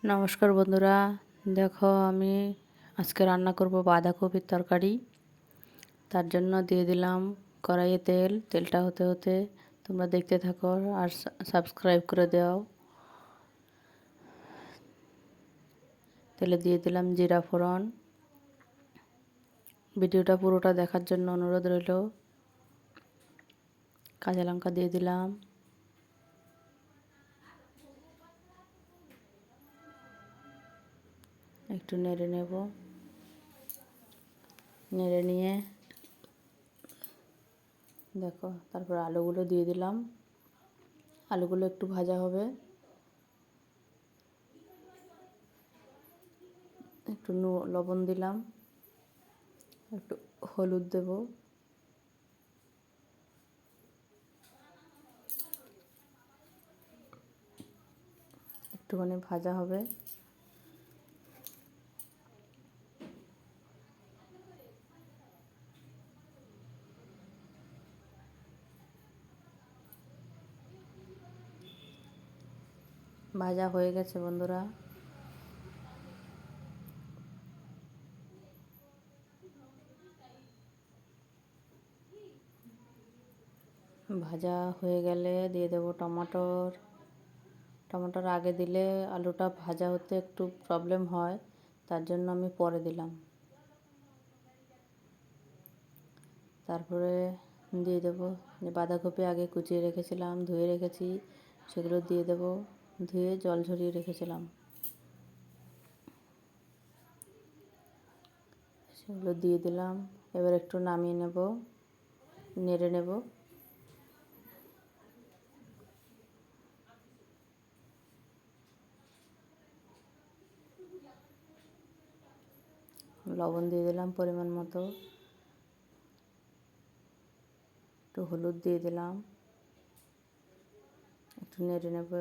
নমস্কার বন্ধুরা, দেখো আমি আজকে রান্না করব বাঁধাকপির তরকারি। তার জন্য দিয়ে দিলাম কড়াইয়ে তেল। তেলটা হতে হতে তোমরা দেখতে থাকো আর সাবস্ক্রাইব করে দাও। তেলে দিয়ে দিলাম জিরা ফোড়ন। ভিডিওটা পুরোটা দেখার জন্য অনুরোধ রইল। কাঁচা লঙ্কা দিয়ে দিলাম, একটু নেড়ে নেব। নেড়ে নিয়ে দেখো তারপর আলুগুলো দিয়ে দিলাম। আলুগুলো একটু ভাজা হবে। একটু লবণ দিলাম, একটু হলুদ দেব, একটুখানি ভাজা হবে। ভাজা হয়ে গেছে বন্ধুরা। ভাজা হয়ে গেলে দিয়ে দেব টমাটোর। টমাটোর আগে দিলে আলুটা ভাজা হতে একটু প্রবলেম হয়, তার জন্য আমি পরে দিলাম। তারপরে দিয়ে দেব যে বাঁধাকপি আগে কুচিয়ে রেখেছিলাম, ধুয়ে রেখেছি, সেগুলো দিয়ে দেব। ধুয়ে জল ঝরিয়ে রেখেছিলাম, সেগুলো দিয়ে দিলাম। এবার একটু নামিয়ে নেব, নেড়ে নেব। লবণ দিয়ে দিলাম পরিমাণ মতো, একটু হলুদ দিয়ে দিলাম, একটু নেড়ে নেব।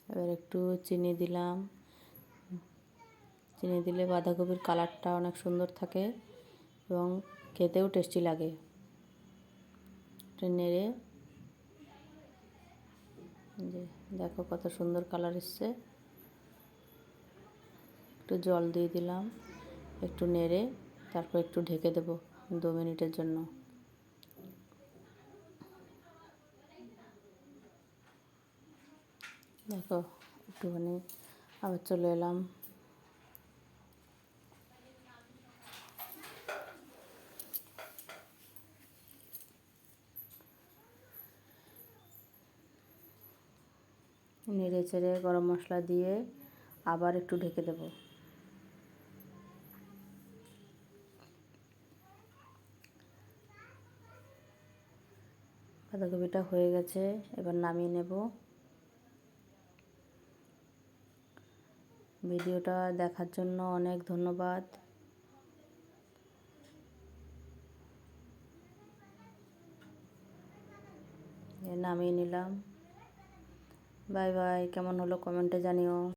এবার একটু চিনি দিলাম। চিনি দিলে বাঁধাকপির কালারটা অনেক সুন্দর থাকে এবং খেতেও টেস্টি লাগে। নেড়ে যে দেখো কত সুন্দর কালার এসছে। একটু জল দিয়ে দিলাম, একটু নেড়ে তারপর একটু ঢেকে দেব 2 মিনিটের জন্য। দেখো একটুখানি আবার চলে এলাম। নেড়ে চেড়ে গরম মশলা দিয়ে আবার একটু ঢেকে দেব। বাঁধাকপিটা হয়ে গেছে, এবার নামিয়ে নেব। ভিডিওটা দেখার জন্য অনেক ধন্যবাদ। নামিয়ে নিলাম। Bye bye. কেমন হলো কমেন্টে জানিও।